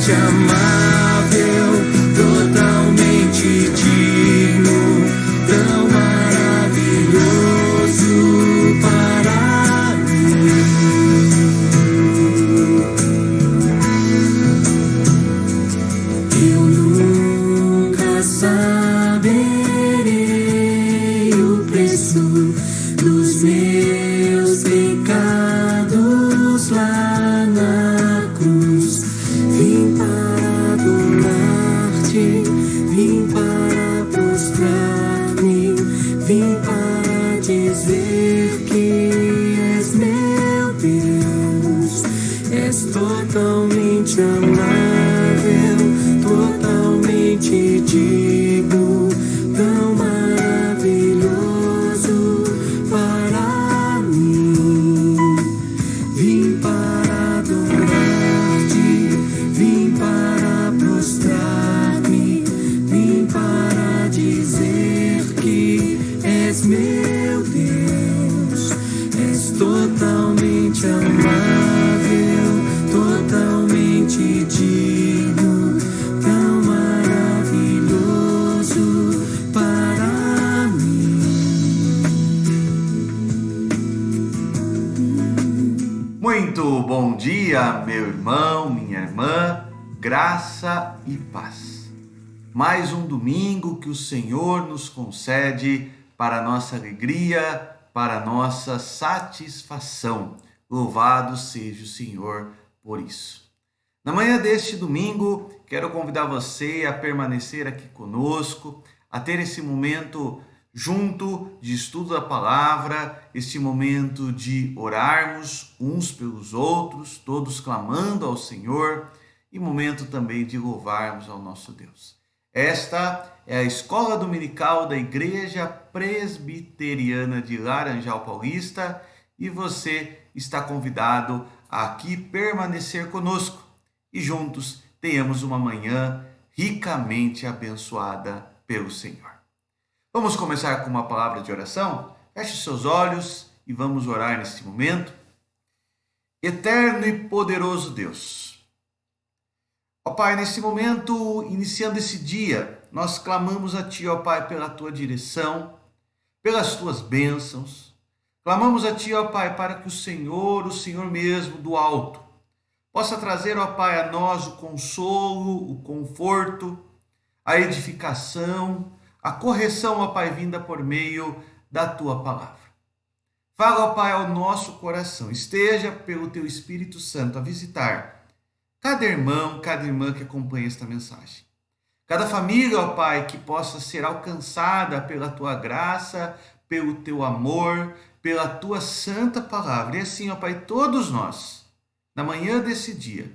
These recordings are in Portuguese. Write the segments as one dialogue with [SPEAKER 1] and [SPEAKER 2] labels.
[SPEAKER 1] totalmente amável, totalmente digno, tão maravilhoso para mim. Eu nunca saberei o preço dos meus pecados lá na cruz. Vim para adorar-te, vim para prostrar-me, vim para dizer que és meu Deus. És totalmente amável, totalmente digno, tão maravilhoso para mim. Vim para adorar-te, vim para prostrar-me, vim para dizer que és meu Deus. És totalmente amável, totalmente digno, tão maravilhoso para mim.
[SPEAKER 2] Muito bom dia, meu irmão, minha irmã, graça e paz. Mais um domingo que o Senhor nos concede para nossa alegria, para nossa satisfação. Louvado seja o Senhor por isso. Na manhã deste domingo, quero convidar você a permanecer aqui conosco, a ter esse momento junto de estudo da palavra, este momento de orarmos uns pelos outros, todos clamando ao Senhor, e momento também de louvarmos ao nosso Deus. Esta é a escola dominical da Igreja Presbiteriana de Laranjal Paulista e você está convidado a aqui permanecer conosco e juntos tenhamos uma manhã ricamente abençoada pelo Senhor. Vamos começar com uma palavra de oração? Feche seus olhos e vamos orar neste momento. Eterno e poderoso Deus, ó Pai, nesse momento, iniciando esse dia, nós clamamos a Ti, ó Pai, pela Tua direção, pelas Tuas bênçãos. Clamamos a Ti, ó Pai, para que o Senhor mesmo do alto, possa trazer, ó Pai, a nós o consolo, o conforto, a edificação, a correção, ó Pai, vinda por meio da Tua palavra. Fala, ó Pai, ao nosso coração. Esteja pelo Teu Espírito Santo a visitar cada irmão, cada irmã que acompanha esta mensagem. Cada família, ó Pai, que possa ser alcançada pela Tua graça, pelo Teu amor, pela Tua santa palavra. E assim, ó Pai, todos nós, na manhã desse dia,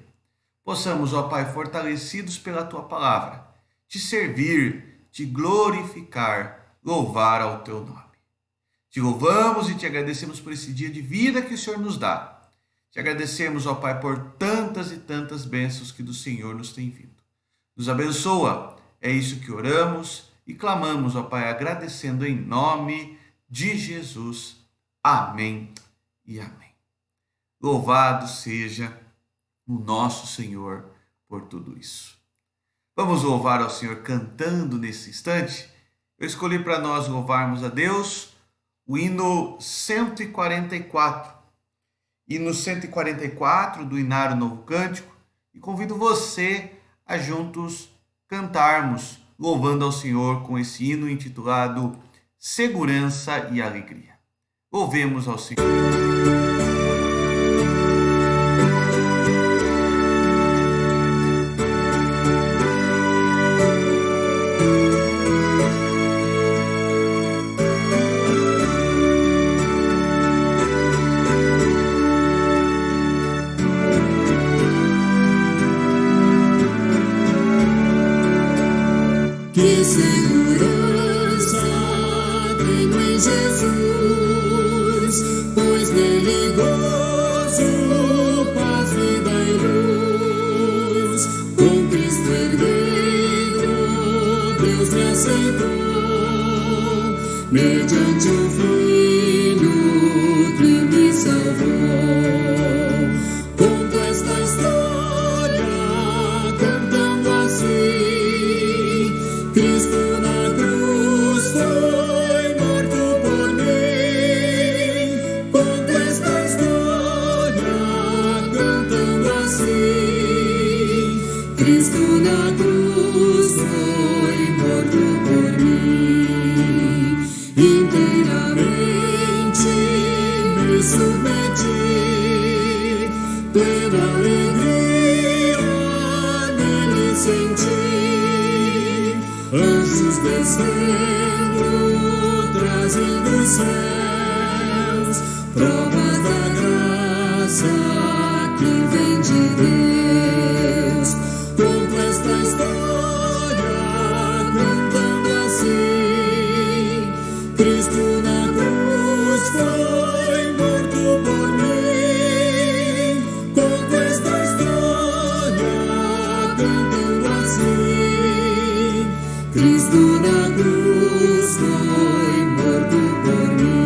[SPEAKER 2] possamos, ó Pai, fortalecidos pela Tua palavra, Te servir, Te glorificar, louvar ao Teu nome. Te louvamos e Te agradecemos por esse dia de vida que o Senhor nos dá. Te agradecemos, ó Pai, por tantas e tantas bênçãos que do Senhor nos tem vindo. Nos abençoa, é isso que oramos e clamamos, ó Pai, agradecendo em nome de Jesus. Amém e amém. Louvado seja o nosso Senhor por tudo isso. Vamos louvar ao Senhor cantando nesse instante. Eu escolhi para nós louvarmos a Deus o hino 144. Hino 144 do Inário Novo Cântico. E convido você a juntos cantarmos, louvando ao Senhor com esse hino intitulado Segurança e Alegria. Louvemos ao Senhor.
[SPEAKER 1] Que segurança tenho em Jesus, pois nele gozo, paz, vida e luz. Com Cristo herdeiro, Deus me aceitou, mediante o Filho que me salvou. Conto esta história Cristo na cruz foi morto por mim, inteiramente me submeti, plena alegria nele senti, anjos descendo, trazendo os céus, provas da graça que vem de Deus. Conto esta história cantando assim: Cristo na cruz foi morto por mim. Conto esta história cantando assim: Cristo na cruz foi morto por mim.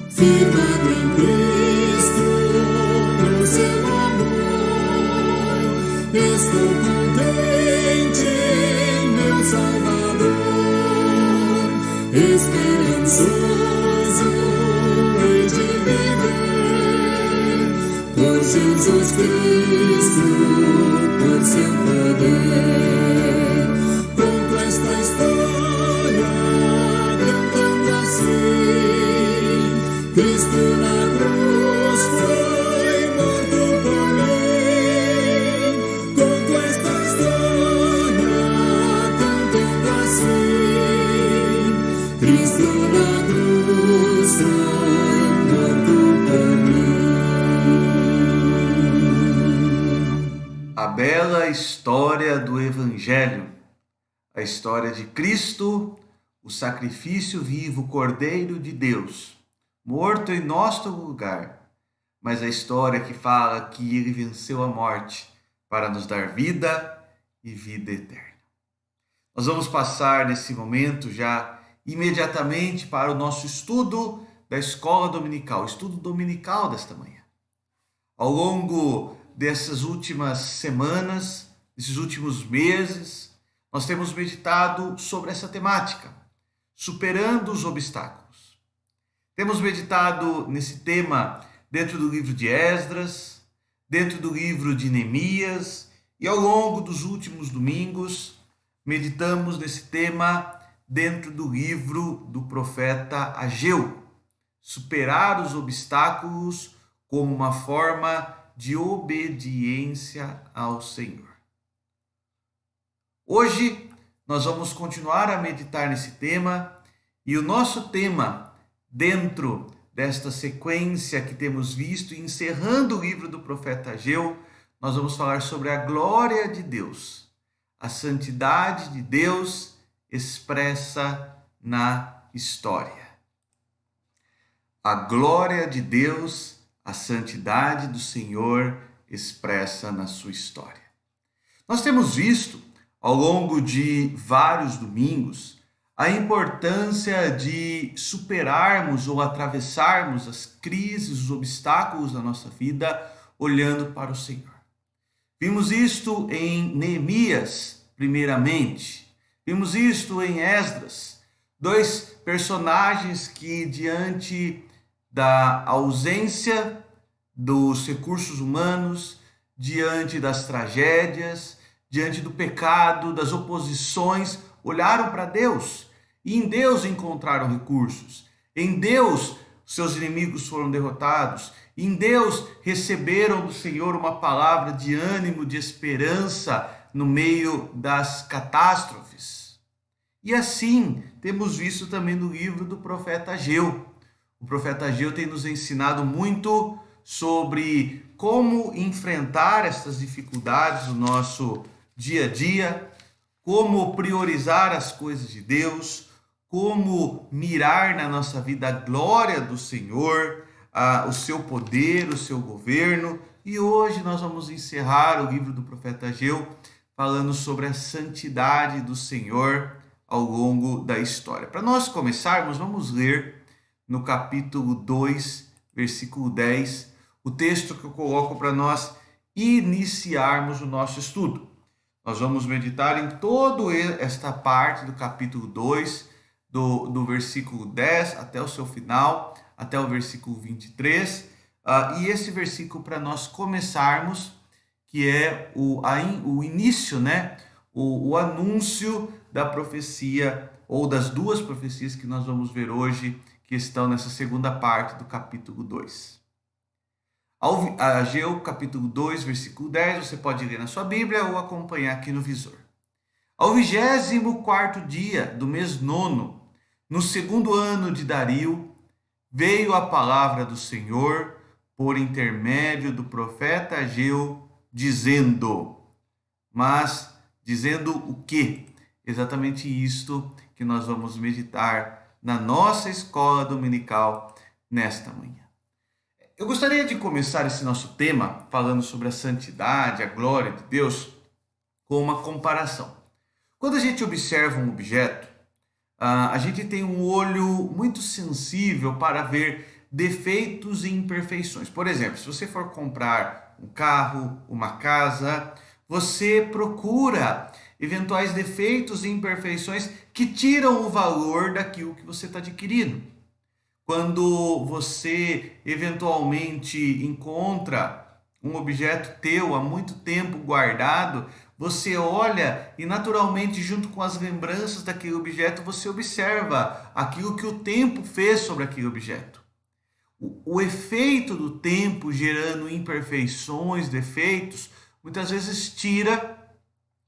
[SPEAKER 1] Firmado em Cristo, no seu amor, estou contente em meu Salvador, esperançoso hei de viver, por Jesus Cristo, por seu poder. Conto esta história cantando assim: Cristo na cruz foi morto por mim. Conto esta história cantando assim: Cristo na cruz foi morto por mim.
[SPEAKER 2] A bela história do Evangelho, a história de Cristo, o sacrifício vivo, Cordeiro de Deus, morto em nosso lugar, mas a história que fala que ele venceu a morte para nos dar vida e vida eterna. Nós vamos passar nesse momento já imediatamente para o nosso estudo da escola dominical, estudo dominical desta manhã. Ao longo dessas últimas semanas, desses últimos meses, nós temos meditado sobre essa temática, superando os obstáculos. Temos meditado nesse tema dentro do livro de Esdras, dentro do livro de Neemias, e ao longo dos últimos domingos meditamos nesse tema dentro do livro do profeta Ageu, superar os obstáculos como uma forma de obediência ao Senhor. Hoje nós vamos continuar a meditar nesse tema, e o nosso tema dentro desta sequência que temos visto, encerrando o livro do profeta Ageu, nós vamos falar sobre a glória de Deus, a santidade de Deus expressa na história. A glória de Deus, a santidade do Senhor expressa na sua história. Nós temos visto ao longo de vários domingos a importância de superarmos ou atravessarmos as crises, os obstáculos da nossa vida olhando para o Senhor. Vimos isto em Neemias, primeiramente. Vimos isto em Esdras, dois personagens que, diante da ausência dos recursos humanos, diante das tragédias, diante do pecado, das oposições, olharam para Deus e em Deus encontraram recursos. Em Deus, seus inimigos foram derrotados. Em Deus, receberam do Senhor uma palavra de ânimo, de esperança no meio das catástrofes. E assim, temos visto também no livro do profeta Ageu. O profeta Ageu tem nos ensinado muito sobre como enfrentar essas dificuldades no nosso dia a dia, como priorizar as coisas de Deus, como mirar na nossa vida a glória do Senhor, o seu poder, o seu governo. E hoje nós vamos encerrar o livro do profeta Ageu falando sobre a santidade do Senhor ao longo da história. Para nós começarmos, vamos ler no capítulo 2, versículo 10, o texto que eu coloco para nós iniciarmos o nosso estudo. Nós vamos meditar em toda esta parte do capítulo 2, do versículo 10 até o seu final, até o versículo 23. E esse versículo para nós começarmos, que é o início, né? O anúncio da profecia, ou das duas profecias que nós vamos ver hoje, que estão nessa segunda parte do capítulo 2. Ageu, capítulo 2, versículo 10, você pode ler na sua Bíblia ou acompanhar aqui no visor. Ao 24º dia do mês nono, no segundo ano de Dario, veio a palavra do Senhor por intermédio do profeta Ageu, dizendo o quê? Exatamente isto que nós vamos meditar na nossa escola dominical nesta manhã. Eu gostaria de começar esse nosso tema falando sobre a santidade, a glória de Deus, com uma comparação. Quando a gente observa um objeto, a gente tem um olho muito sensível para ver defeitos e imperfeições. Por exemplo, se você for comprar um carro, uma casa, você procura eventuais defeitos e imperfeições que tiram o valor daquilo que você está adquirindo. Quando você eventualmente encontra um objeto teu há muito tempo guardado, você olha e naturalmente, junto com as lembranças daquele objeto, você observa aquilo que o tempo fez sobre aquele objeto. O efeito do tempo gerando imperfeições, defeitos, muitas vezes tira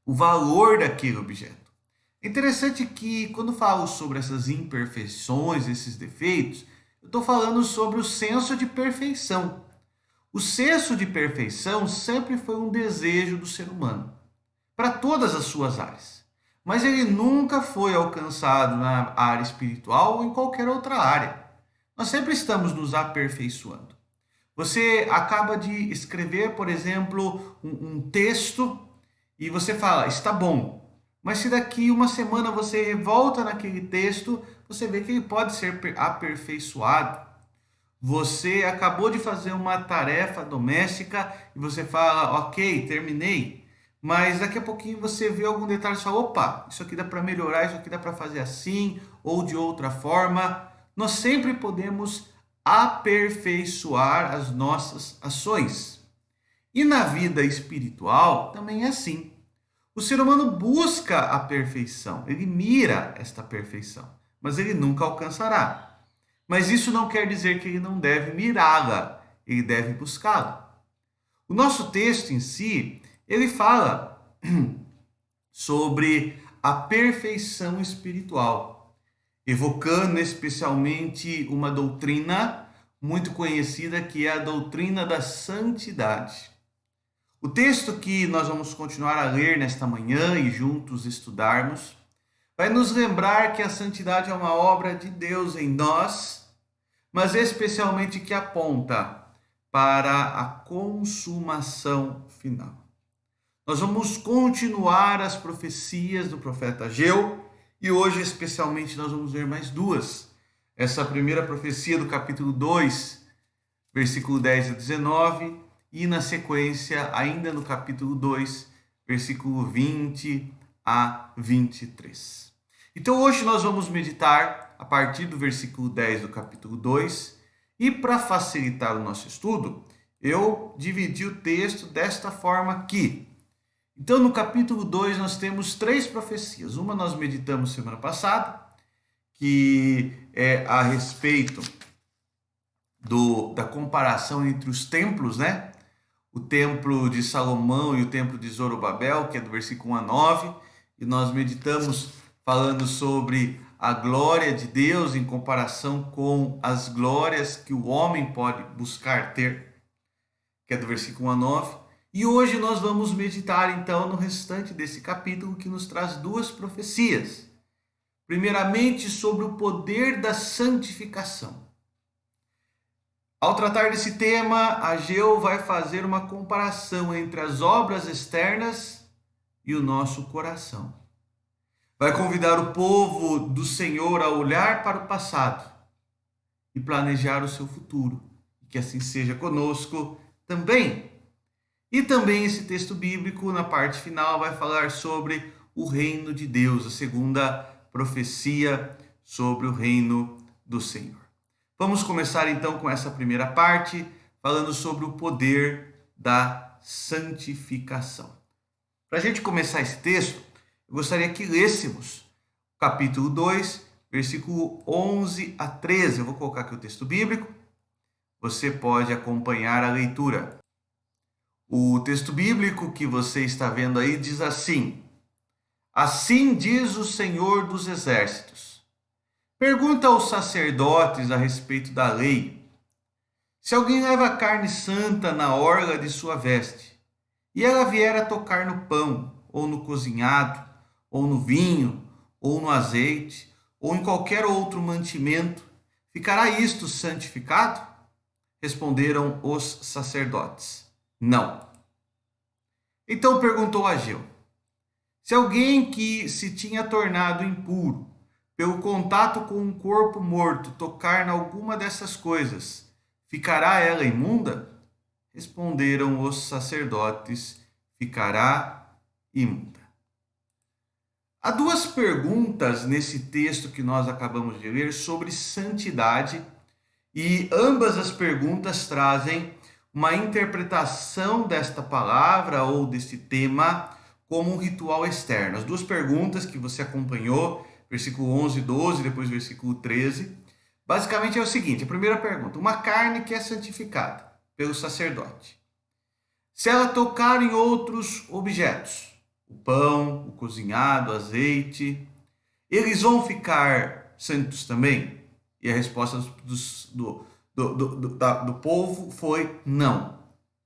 [SPEAKER 2] o valor daquele objeto. É interessante que quando falo sobre essas imperfeições, esses defeitos, eu estou falando sobre o senso de perfeição. O senso de perfeição sempre foi um desejo do ser humano, para todas as suas áreas. Mas ele nunca foi alcançado na área espiritual ou em qualquer outra área. Nós sempre estamos nos aperfeiçoando. Você acaba de escrever, por exemplo, um texto e você fala, está bom. Mas se daqui uma semana você volta naquele texto, você vê que ele pode ser aperfeiçoado. Você acabou de fazer uma tarefa doméstica e você fala, ok, terminei. Mas daqui a pouquinho você vê algum detalhe e fala, opa, isso aqui dá para melhorar, isso aqui dá para fazer assim ou de outra forma. Nós sempre podemos aperfeiçoar as nossas ações. E na vida espiritual também é assim. O ser humano busca a perfeição, ele mira esta perfeição, mas ele nunca alcançará. Mas isso não quer dizer que ele não deve mirá-la, ele deve buscá-la. O nosso texto em si, ele fala sobre a perfeição espiritual, evocando especialmente uma doutrina muito conhecida que é a doutrina da santidade. O texto que nós vamos continuar a ler nesta manhã e juntos estudarmos vai nos lembrar que a santidade é uma obra de Deus em nós, mas especialmente que aponta para a consumação final. Nós vamos continuar as profecias do profeta Ageu e hoje especialmente nós vamos ver mais duas. Essa primeira profecia do capítulo 2, versículo 10 a 19, e na sequência, ainda no capítulo 2, versículo 20 a 23. Então hoje nós vamos meditar a partir do versículo 10 do capítulo 2, e para facilitar o nosso estudo, eu dividi o texto desta forma aqui. Então no capítulo 2 nós temos 3 profecias. Uma nós meditamos semana passada, que é a respeito da comparação entre os templos, né? O templo de Salomão e o templo de Zorobabel, que é do versículo 1 a 9, e nós meditamos falando sobre a glória de Deus em comparação com as glórias que o homem pode buscar ter, que é do versículo 1 a 9. E hoje nós vamos meditar então no restante desse capítulo que nos traz 2 profecias. Primeiramente sobre o poder da santificação. Ao tratar desse tema, Ageu vai fazer uma comparação entre as obras externas e o nosso coração. Vai convidar o povo do Senhor a olhar para o passado e planejar o seu futuro. Que assim seja conosco também. E também esse texto bíblico, na parte final, vai falar sobre o reino de Deus, a segunda profecia sobre o reino do Senhor. Vamos começar então com essa primeira parte, falando sobre o poder da santificação. Para a gente começar esse texto, eu gostaria que lêssemos capítulo 2, versículo 11 a 13. Eu vou colocar aqui o texto bíblico, você pode acompanhar a leitura. O texto bíblico que você está vendo aí diz assim: Assim diz o Senhor dos Exércitos. Pergunta aos sacerdotes a respeito da lei. Se alguém leva carne santa na orla de sua veste, e ela vier a tocar no pão, ou no cozinhado, ou no vinho, ou no azeite, ou em qualquer outro mantimento, ficará isto santificado? Responderam os sacerdotes: Não. Então perguntou Ageu: Se alguém que se tinha tornado impuro pelo contato com um corpo morto tocar em alguma dessas coisas, ficará ela imunda? Responderam os sacerdotes: Ficará imunda. Há duas perguntas nesse texto que nós acabamos de ler sobre santidade, e ambas as perguntas trazem uma interpretação desta palavra ou deste tema como um ritual externo. As duas perguntas que você acompanhou, versículo 11 e 12, depois versículo 13, basicamente é o seguinte: a primeira pergunta, uma carne que é santificada pelo sacerdote, se ela tocar em outros objetos, o pão, o cozinhado, o azeite, eles vão ficar santos também? E a resposta do povo foi não,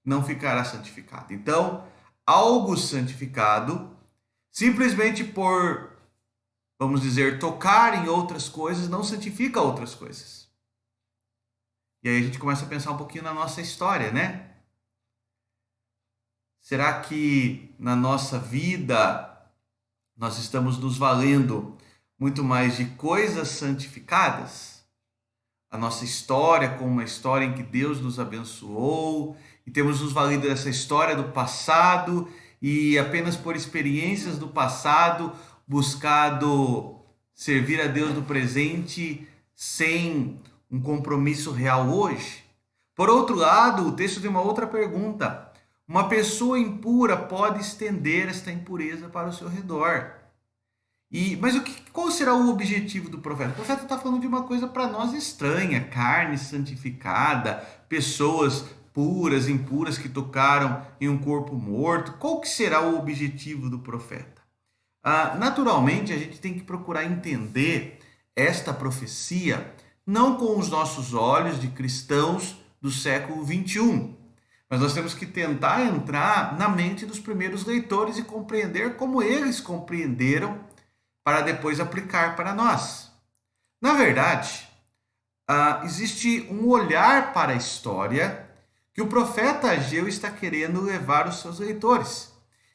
[SPEAKER 2] não ficará santificado. Então, algo santificado, simplesmente por, vamos dizer, tocar em outras coisas, não santifica outras coisas. E aí a gente começa a pensar um pouquinho na nossa história, né? Será que na nossa vida nós estamos nos valendo muito mais de coisas santificadas? A nossa história como uma história em que Deus nos abençoou, e temos nos valido dessa história do passado e apenas por experiências do passado buscado servir a Deus no presente sem um compromisso real hoje? Por outro lado, o texto tem uma outra pergunta: uma pessoa impura pode estender esta impureza para o seu redor. Mas qual será o objetivo do profeta? O profeta está falando de uma coisa para nós estranha: carne santificada, pessoas puras, impuras que tocaram em um corpo morto. Qual que será o objetivo do profeta? Naturalmente, a gente tem que procurar entender esta profecia não com os nossos olhos de cristãos do século 21, mas nós temos que tentar entrar na mente dos primeiros leitores e compreender como eles compreenderam para depois aplicar para nós. Na verdade, existe um olhar para a história que o profeta Ageu está querendo levar os seus leitores.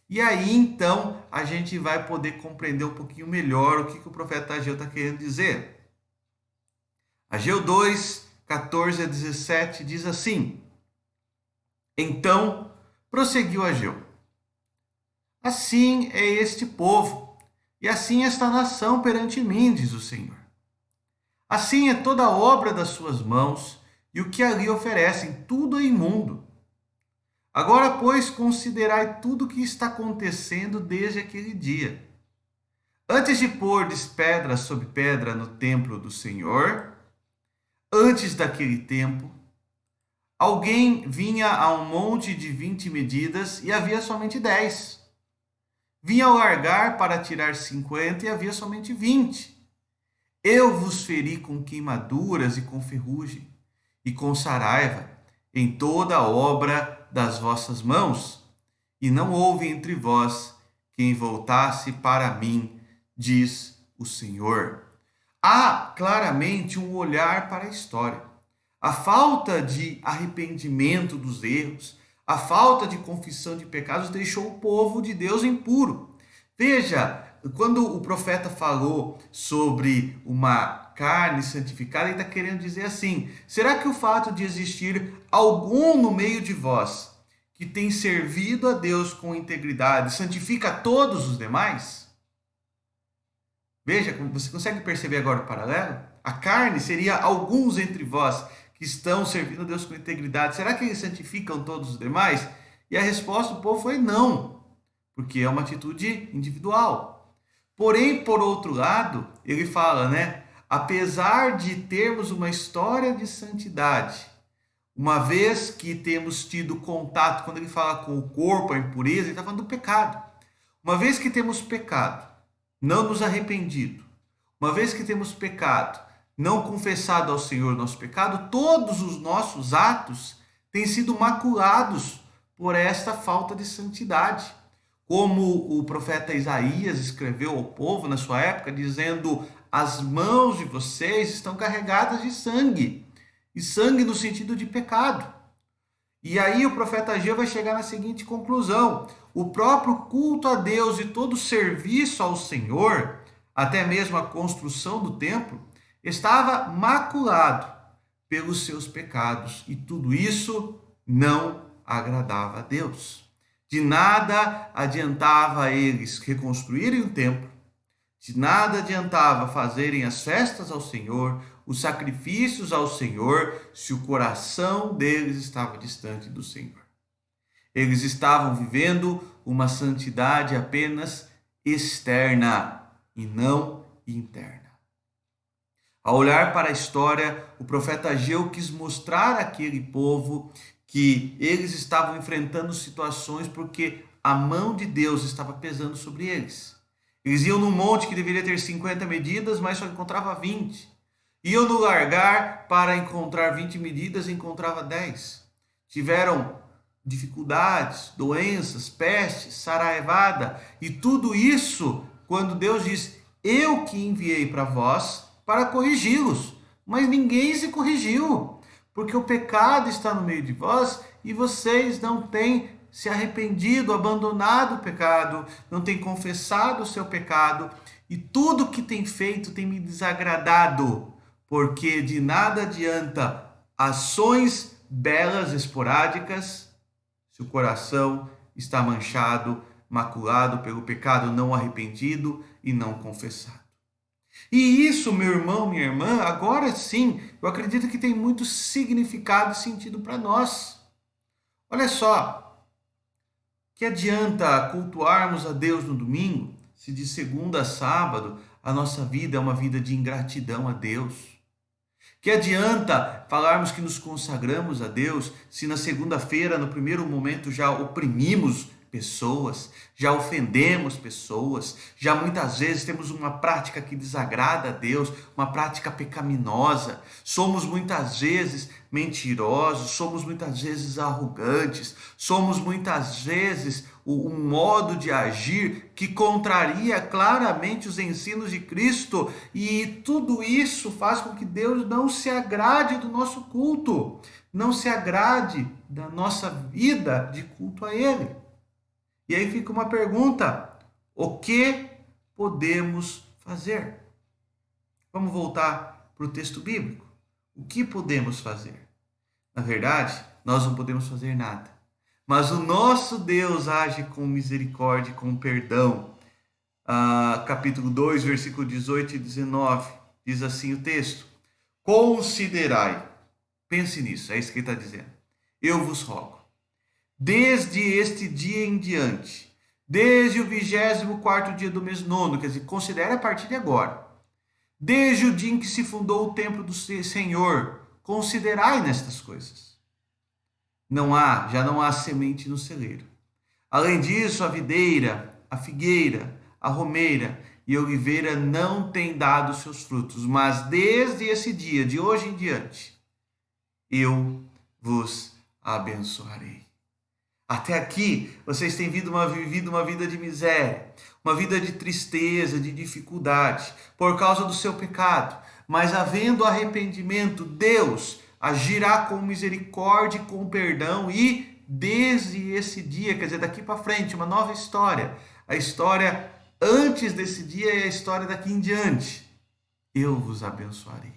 [SPEAKER 2] E aí, então, a gente vai poder compreender um pouquinho melhor o que o profeta Ageu está querendo dizer. Ageu 2, 14 a 17 diz assim: Então prosseguiu Ageu: Assim é este povo, e assim esta nação perante mim, diz o Senhor. Assim é toda a obra das suas mãos, e o que ali oferecem, tudo é imundo. Agora, pois, considerai tudo o que está acontecendo desde aquele dia. Antes de pôrdes pedra sobre pedra no templo do Senhor, antes daquele tempo, alguém vinha a um monte de 20 medidas e havia somente 10. Vinha ao largar para tirar 50 e havia somente 20. Eu vos feri com queimaduras e com ferrugem, e com saraiva, em toda a obra das vossas mãos, e não houve entre vós quem voltasse para mim, diz o Senhor. Há claramente um olhar para a história. A falta de arrependimento dos erros, a falta de confissão de pecados deixou o povo de Deus impuro. Veja, quando o profeta falou sobre uma carne santificada, ele está querendo dizer assim: será que o fato de existir algum no meio de vós que tem servido a Deus com integridade santifica todos os demais? Veja, você consegue perceber agora o paralelo? A carne seria alguns entre vós que estão servindo a Deus com integridade. Será que eles santificam todos os demais? E a resposta do povo foi não, porque é uma atitude individual. Porém, por outro lado, ele fala, né? Apesar de termos uma história de santidade, uma vez que temos tido contato, quando ele fala com o corpo, a impureza, ele está falando do pecado. Uma vez que temos pecado, não nos arrependido, uma vez que temos pecado, não confessado ao Senhor nosso pecado, todos os nossos atos têm sido maculados por esta falta de santidade. Como o profeta Isaías escreveu ao povo na sua época, dizendo: as mãos de vocês estão carregadas de sangue, e sangue no sentido de pecado. E aí o profeta Ageu vai chegar na seguinte conclusão: o próprio culto a Deus e todo o serviço ao Senhor, até mesmo a construção do templo, estava maculado pelos seus pecados, e tudo isso não agradava a Deus. De nada adiantava a eles reconstruírem o templo, de nada adiantava fazerem as festas ao Senhor, os sacrifícios ao Senhor, se o coração deles estava distante do Senhor. Eles estavam vivendo uma santidade apenas externa e não interna. Ao olhar para a história, o profeta Ageu quis mostrar àquele povo que eles estavam enfrentando situações porque a mão de Deus estava pesando sobre eles. Eles iam num monte que deveria ter 50 medidas, mas só encontrava 20. Iam no largar para encontrar 20 medidas e encontrava 10. Tiveram dificuldades, doenças, pestes, saraivada, e tudo isso quando Deus diz: eu que enviei para vós para corrigi-los, mas ninguém se corrigiu, porque o pecado está no meio de vós e vocês não têm se arrependido, abandonado o pecado, não têm confessado o seu pecado, e tudo que tem feito tem me desagradado, porque de nada adianta ações belas, esporádicas, se o coração está manchado, maculado pelo pecado não arrependido e não confessado. E isso, meu irmão, minha irmã, agora sim, eu acredito que tem muito significado e sentido para nós. Olha só, que adianta cultuarmos a Deus no domingo, se de segunda a sábado a nossa vida é uma vida de ingratidão a Deus? Que adianta falarmos que nos consagramos a Deus, se na segunda-feira, no primeiro momento, já oprimimos pessoas, já ofendemos pessoas, já muitas vezes temos uma prática que desagrada a Deus, uma prática pecaminosa, somos muitas vezes mentirosos, somos muitas vezes arrogantes, somos muitas vezes um modo de agir que contraria claramente os ensinos de Cristo, e tudo isso faz com que Deus não se agrade do nosso culto, não se agrade da nossa vida de culto a Ele. E aí fica uma pergunta: o que podemos fazer? Vamos voltar para o texto bíblico. O que podemos fazer? Na verdade, nós não podemos fazer nada. Mas o nosso Deus age com misericórdia e com perdão. Capítulo 2, versículo 18 e 19. Diz assim o texto: considerai, pense nisso, é isso que ele está dizendo. Eu vos rogo, desde este dia em diante, desde o 24º dia do mês nono, quer dizer, considere a partir de agora, desde o dia em que se fundou o templo do Senhor, considerai nestas coisas. Já não há semente no celeiro. Além disso, a videira, a figueira, a romeira e a oliveira não têm dado seus frutos, mas desde esse dia, de hoje em diante, eu vos abençoarei. Até aqui, vocês têm vivido uma vida de miséria, uma vida de tristeza, de dificuldade, por causa do seu pecado. Mas havendo arrependimento, Deus agirá com misericórdia e com perdão, e desde esse dia, quer dizer, daqui para frente, uma nova história. A história antes desse dia é a história daqui em diante. Eu vos abençoarei.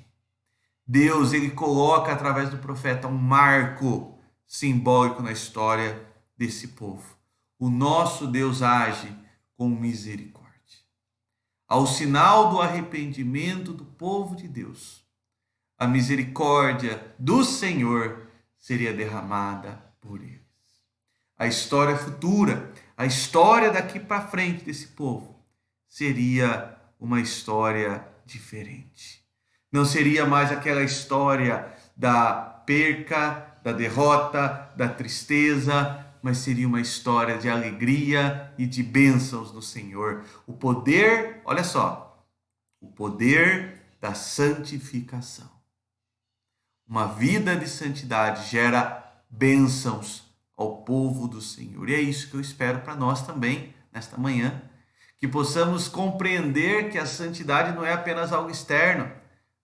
[SPEAKER 2] Deus, ele coloca através do profeta um marco simbólico na história desse povo. O nosso Deus age com misericórdia. Ao sinal do arrependimento do povo de Deus, a misericórdia do Senhor seria derramada por eles. A história futura, a história daqui para frente desse povo, seria uma história diferente. Não seria mais aquela história da perca, da derrota, da tristeza, mas seria uma história de alegria e de bênçãos do Senhor. O poder, olha só, o poder da santificação. Uma vida de santidade gera bênçãos ao povo do Senhor. E é isso que eu espero para nós também, nesta manhã, que possamos compreender que a santidade não é apenas algo externo,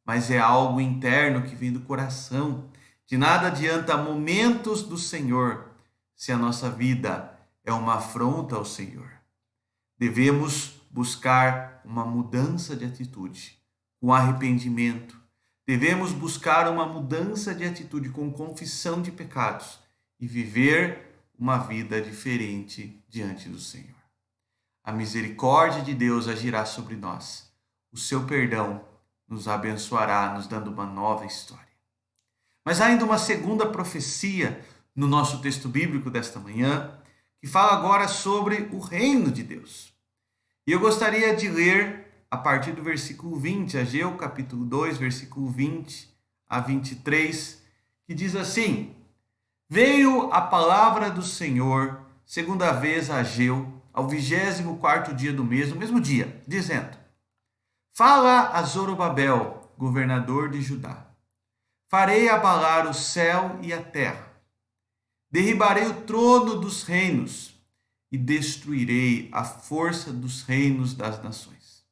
[SPEAKER 2] mas é algo interno que vem do coração. De nada adianta momentos do Senhor se a nossa vida é uma afronta ao Senhor. Devemos buscar uma mudança de atitude, com arrependimento. Devemos buscar uma mudança de atitude com confissão de pecados e viver uma vida diferente diante do Senhor. A misericórdia de Deus agirá sobre nós. O seu perdão nos abençoará, nos dando uma nova história. Mas há ainda uma segunda profecia no nosso texto bíblico desta manhã, que fala agora sobre o reino de Deus. E eu gostaria de ler a partir do versículo 20, Ageu capítulo 2, versículo 20 a 23, que diz assim: Veio a palavra do Senhor, segunda vez a Ageu, ao 24º dia do mês, no mesmo dia, dizendo: Fala a Zorobabel, governador de Judá. Farei abalar o céu e a terra. Derribarei o trono dos reinos e destruirei a força dos reinos das nações.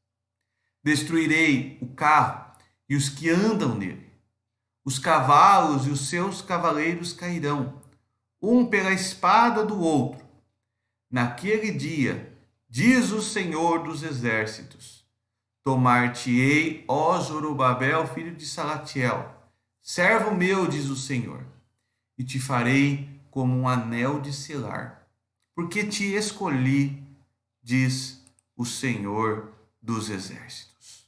[SPEAKER 2] Destruirei o carro e os que andam nele. Os cavalos e os seus cavaleiros cairão, um pela espada do outro. Naquele dia, diz o Senhor dos exércitos, tomar-te-ei, ó Zorobabel, filho de Salatiel, servo meu, diz o Senhor, e te farei como um anel de selar, porque te escolhi, diz o Senhor dos exércitos.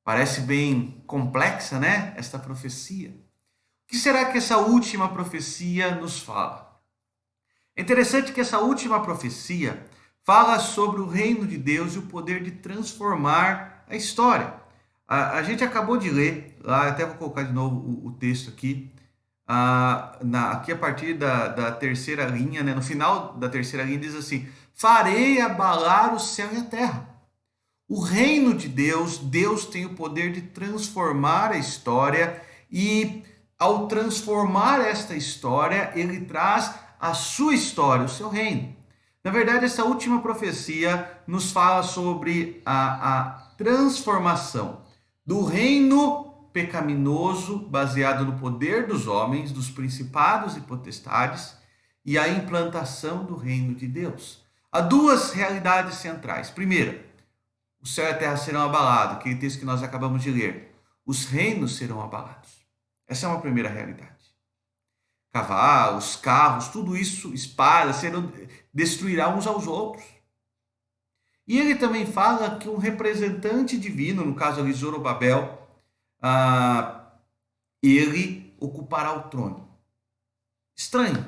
[SPEAKER 2] Parece bem complexa, né? Esta profecia. O que será que essa última profecia nos fala? É interessante que essa última profecia fala sobre o reino de Deus e o poder de transformar a história. A gente acabou de ler, lá até vou colocar de novo o texto aqui, aqui a partir da terceira linha, né? No final da terceira linha diz assim: farei abalar o céu e a terra. O reino de Deus, Deus tem o poder de transformar a história e ao transformar esta história, ele traz a sua história, o seu reino. Na verdade, essa última profecia nos fala sobre a transformação do reino pecaminoso, baseado no poder dos homens, dos principados e potestades, e a implantação do reino de Deus. Há duas realidades centrais. Primeira, o céu e a terra serão abalados, aquele texto que nós acabamos de ler. Os reinos serão abalados. Essa é uma primeira realidade. Cavalos, carros, tudo isso, espadas, destruirão uns aos outros. E ele também fala que um representante divino, no caso ali Zorobabel, ele ocupará o trono. Estranho,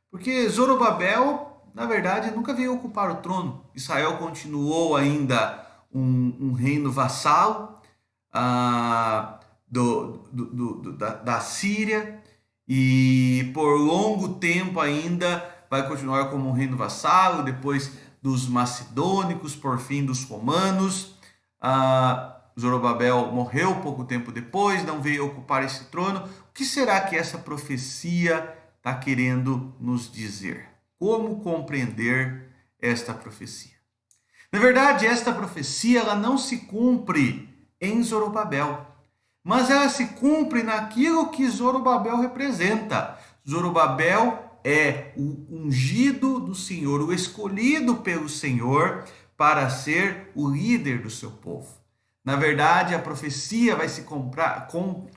[SPEAKER 2] porque Zorobabel, na verdade, nunca veio ocupar o trono. Israel continuou ainda um reino vassalo da Síria, e por longo tempo ainda vai continuar como um reino vassalo, depois dos macedônicos, por fim dos romanos. Zorobabel morreu pouco tempo depois, não veio ocupar esse trono. O que será que essa profecia está querendo nos dizer? Como compreender esta profecia? Na verdade, esta profecia ela não se cumpre em Zorobabel, mas ela se cumpre naquilo que Zorobabel representa. Zorobabel é o ungido do Senhor, o escolhido pelo Senhor para ser o líder do seu povo. Na verdade, a profecia vai se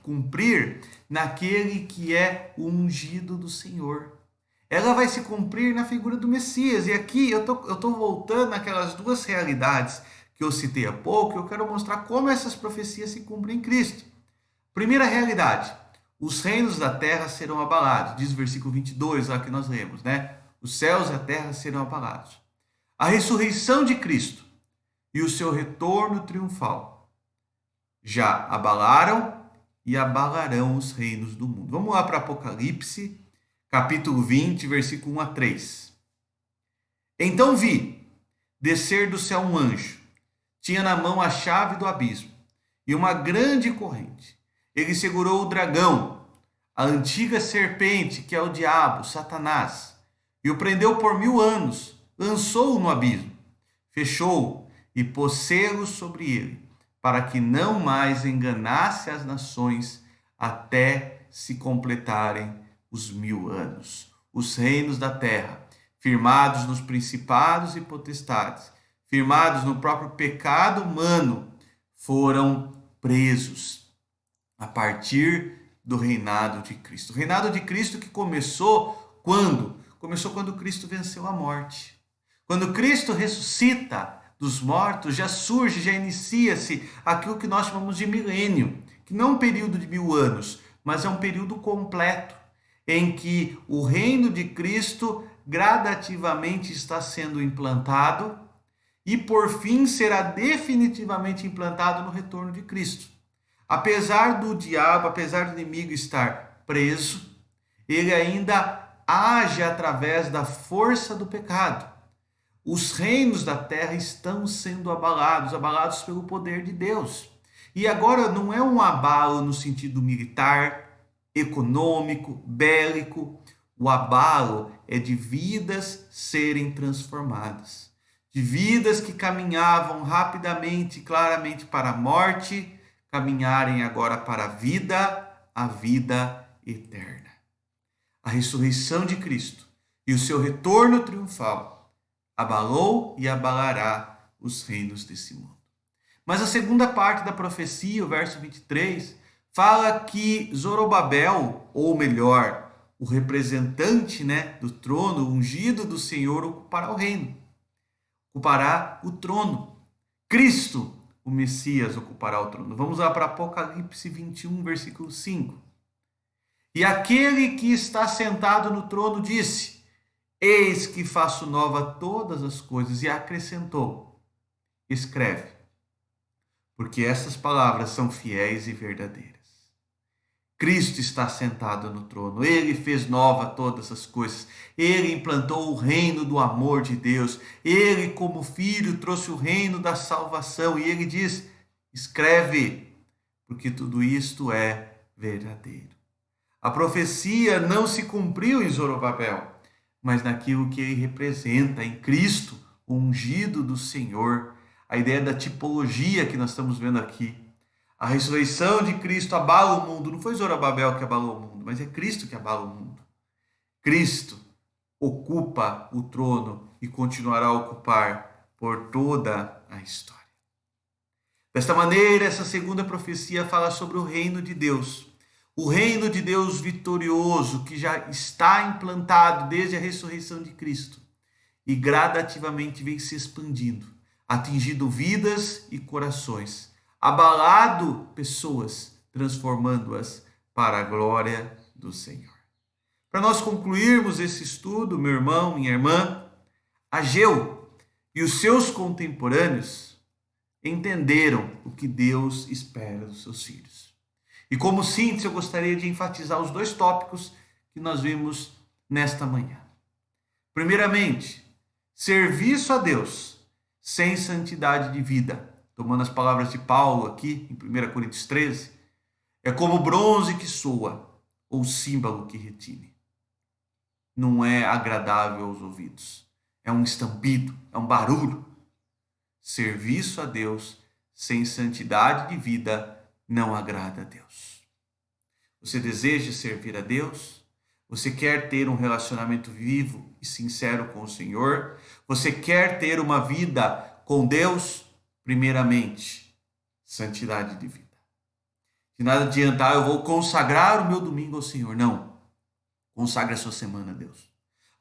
[SPEAKER 2] cumprir naquele que é o ungido do Senhor. ela vai se cumprir na figura do Messias. E aqui eu tô voltando naquelas duas realidades que eu citei há pouco, eu quero mostrar como essas profecias se cumprem em Cristo. Primeira realidade, os reinos da terra serão abalados, diz o versículo 22 lá que nós lemos, né? Os céus e a terra serão abalados. A ressurreição de Cristo e o seu retorno triunfal já abalaram e abalarão os reinos do mundo. Vamos lá para Apocalipse, capítulo 20, versículo 1 a 3. Então vi descer do céu um anjo, tinha na mão a chave do abismo e uma grande corrente. Ele segurou o dragão, a antiga serpente, que é o diabo, Satanás, e o prendeu por 1000 anos, lançou-o no abismo, fechou-o e pôs selos sobre ele, para que não mais enganasse as nações até se completarem os 1000 anos. Os reinos da terra, firmados nos principados e potestades, firmados no próprio pecado humano, foram presos a partir do reinado de Cristo. O reinado de Cristo que começou quando? Começou quando Cristo venceu a morte. Quando Cristo ressuscita dos mortos, já surge, já inicia-se aquilo que nós chamamos de milênio, que não é um período de 1000 anos, mas é um período completo, em que o reino de Cristo gradativamente está sendo implantado e, por fim, será definitivamente implantado no retorno de Cristo. Apesar do diabo, apesar do inimigo estar preso, ele ainda age através da força do pecado. Os reinos da terra estão sendo abalados pelo poder de Deus. E agora não é um abalo no sentido militar, econômico, bélico. O abalo é de vidas serem transformadas, de vidas que caminhavam rapidamente, claramente para a morte, caminharem agora para a vida eterna. A ressurreição de Cristo e o seu retorno triunfal abalou e abalará os reinos desse mundo. Mas a segunda parte da profecia, o verso 23, fala que Zorobabel, ou melhor, o representante, do trono, o ungido do Senhor, ocupará o reino, ocupará o trono. Cristo, o Messias, ocupará o trono. Vamos lá para Apocalipse 21, versículo 5. E aquele que está sentado no trono disse: Eis que faço nova todas as coisas. E acrescentou: escreve, porque essas palavras são fiéis e verdadeiras. Cristo está sentado no trono, ele fez nova todas as coisas, ele implantou o reino do amor de Deus, ele como filho trouxe o reino da salvação, e ele diz: escreve, porque tudo isto é verdadeiro. A profecia não se cumpriu em Zorobabel, mas naquilo que ele representa, em Cristo, o ungido do Senhor. A ideia da tipologia que nós estamos vendo aqui. A ressurreição de Cristo abala o mundo. Não foi Zorobabel que abalou o mundo, mas é Cristo que abala o mundo. Cristo ocupa o trono e continuará a ocupar por toda a história. Desta maneira, essa segunda profecia fala sobre o reino de Deus. O reino de Deus vitorioso que já está implantado desde a ressurreição de Cristo e gradativamente vem se expandindo, atingindo vidas e corações, abalado pessoas, transformando-as para a glória do Senhor. Para nós concluirmos esse estudo, meu irmão, minha irmã, Ageu e os seus contemporâneos entenderam o que Deus espera dos seus filhos. E como síntese, eu gostaria de enfatizar os dois tópicos que nós vimos nesta manhã. Primeiramente, serviço a Deus sem santidade de vida, tomando as palavras de Paulo aqui em 1 Coríntios 13, é como bronze que soa ou símbolo que retine. Não é agradável aos ouvidos, é um estampido, é um barulho. Serviço a Deus sem santidade de vida não agrada a Deus. Você deseja servir a Deus? Você quer ter um relacionamento vivo e sincero com o Senhor? Você quer ter uma vida com Deus? Primeiramente, santidade de vida. De nada adianta, eu vou consagrar o meu domingo ao Senhor. Não. Consagre a sua semana a Deus.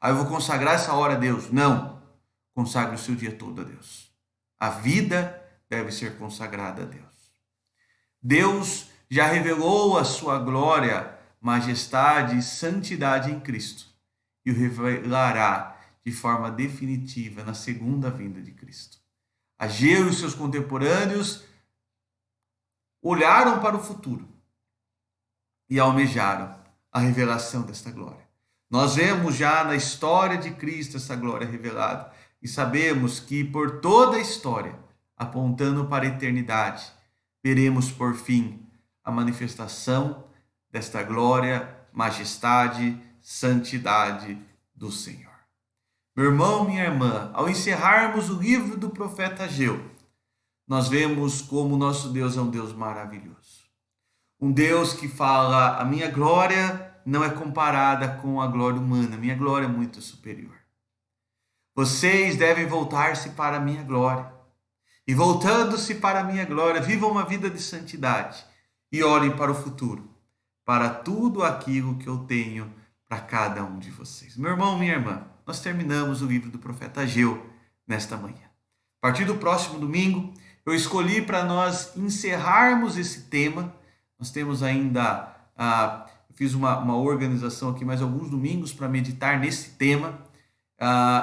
[SPEAKER 2] Eu vou consagrar essa hora a Deus. Não. Consagre o seu dia todo a Deus. A vida deve ser consagrada a Deus. Deus já revelou a sua glória, majestade e santidade em Cristo e o revelará de forma definitiva na segunda vinda de Cristo. Ageu e seus contemporâneos olharam para o futuro e almejaram a revelação desta glória. Nós vemos já na história de Cristo essa glória revelada e sabemos que por toda a história, apontando para a eternidade, veremos por fim a manifestação desta glória, majestade, santidade do Senhor. Meu irmão, minha irmã, ao encerrarmos o livro do profeta Ageu, nós vemos como nosso Deus é um Deus maravilhoso. Um Deus que fala, a minha glória não é comparada com a glória humana, a minha glória é muito superior. Vocês devem voltar-se para a minha glória. E voltando-se para a minha glória, vivam uma vida de santidade e olhem para o futuro, para tudo aquilo que eu tenho para cada um de vocês. Meu irmão, minha irmã, nós terminamos o livro do profeta Ageu nesta manhã. A partir do próximo domingo, eu escolhi para nós encerrarmos esse tema. Nós temos ainda, fiz uma organização aqui, mais alguns domingos para meditar nesse tema.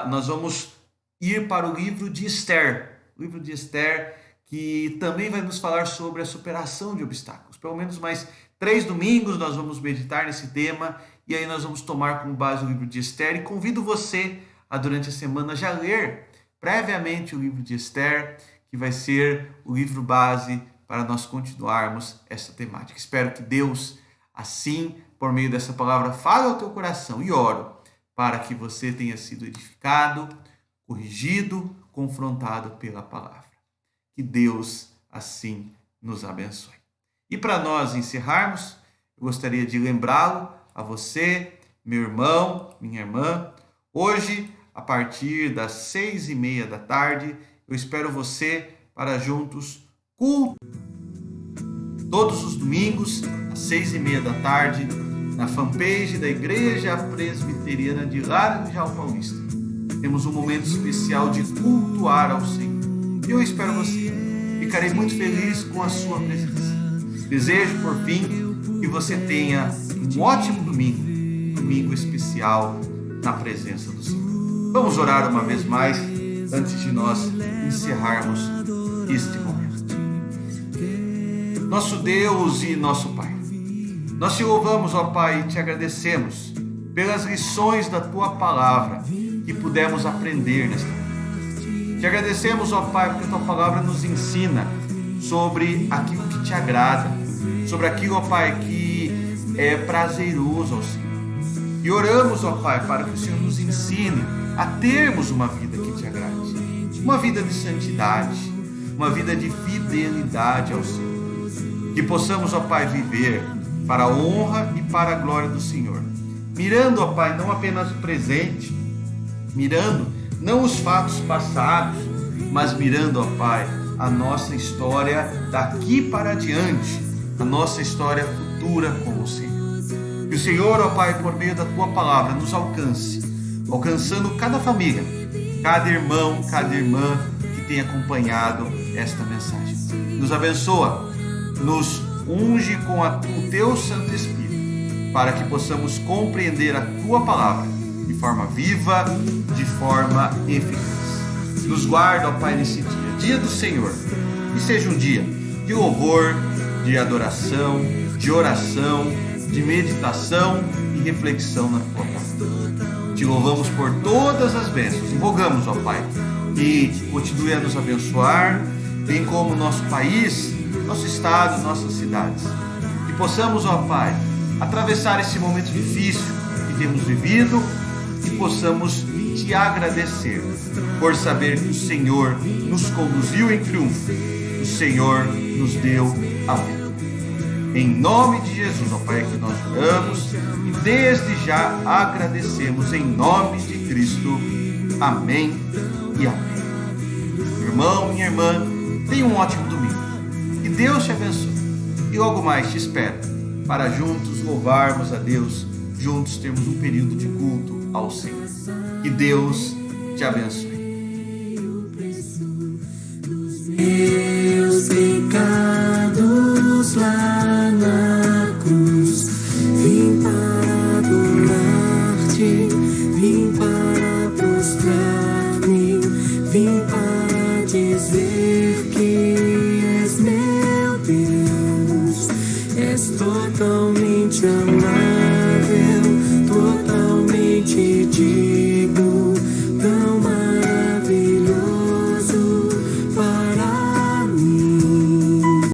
[SPEAKER 2] Nós vamos ir para o livro de Esther. O livro de Esther, que também vai nos falar sobre a superação de obstáculos. Pelo menos mais 3 domingos nós vamos meditar nesse tema e aí nós vamos tomar como base o livro de Esther e convido você a durante a semana já ler previamente o livro de Esther, que vai ser o livro base para nós continuarmos essa temática. Espero que Deus, assim, por meio dessa palavra, fale ao teu coração e oro para que você tenha sido edificado, corrigido, confrontado pela palavra. Que Deus assim nos abençoe. E para nós encerrarmos, eu gostaria de lembrá-lo a você, meu irmão, minha irmã, hoje, a partir das 6:30 da tarde, eu espero você para juntos culto. Todos os domingos, às 6:30 da tarde, na fanpage da Igreja Presbiteriana de Laranjal Paulista. Temos um momento especial de cultuar ao Senhor. E eu espero você. Ficarei muito feliz com a sua presença. Desejo, por fim, que você tenha um ótimo domingo especial na presença do Senhor. Vamos orar uma vez mais, antes de nós encerrarmos este momento. Nosso Deus e nosso Pai, nós te louvamos, ó Pai, e te agradecemos pelas lições da Tua Palavra que pudemos aprender nesta manhã. Te agradecemos, ó Pai, porque a Tua Palavra nos ensina sobre aquilo que te agrada, sobre aquilo, ó Pai, que é prazeroso ao Senhor. E oramos, ó Pai, para que o Senhor nos ensine a termos uma vida que te agrade, uma vida de santidade, uma vida de fidelidade ao Senhor. Que possamos, ó Pai, viver para a honra e para a glória do Senhor, mirando, ó Pai, não apenas o presente, mirando não os fatos passados, mas mirando, ó Pai, a nossa história daqui para diante, a nossa história futura com o Senhor. Que o Senhor, ó Pai, por meio da Tua Palavra, nos alcance, alcançando cada família, cada irmão, cada irmã que tem acompanhado esta mensagem. Nos abençoa, nos unge com o Teu Santo Espírito, para que possamos compreender a Tua Palavra de forma viva, de forma eficaz. Nos guarda, ó Pai, nesse dia do Senhor, que seja um dia de louvor, de adoração, de oração, de meditação e reflexão na Tua palavra. Te louvamos por todas as bênçãos e rogamos, ó Pai, que continue a nos abençoar, bem como nosso país, nosso estado, nossas cidades. Que possamos, ó Pai, atravessar esse momento difícil que temos vivido e possamos Te agradecer por saber que o Senhor nos conduziu em triunfo, o Senhor nos deu a vida. Em nome de Jesus, ó Pai, que nós oramos e desde já agradecemos em nome de Cristo. Amém e amém. Meu irmão, minha irmã, tenha um ótimo domingo. Que Deus te abençoe. E logo mais te espero para juntos louvarmos a Deus, juntos termos um período de culto ao Senhor. Que Deus te abençoe.
[SPEAKER 1] Meus pecados lá na cruz, vim para adorar-te, vim para prostrar-me, vim para dizer que és meu Deus, és totalmente amado.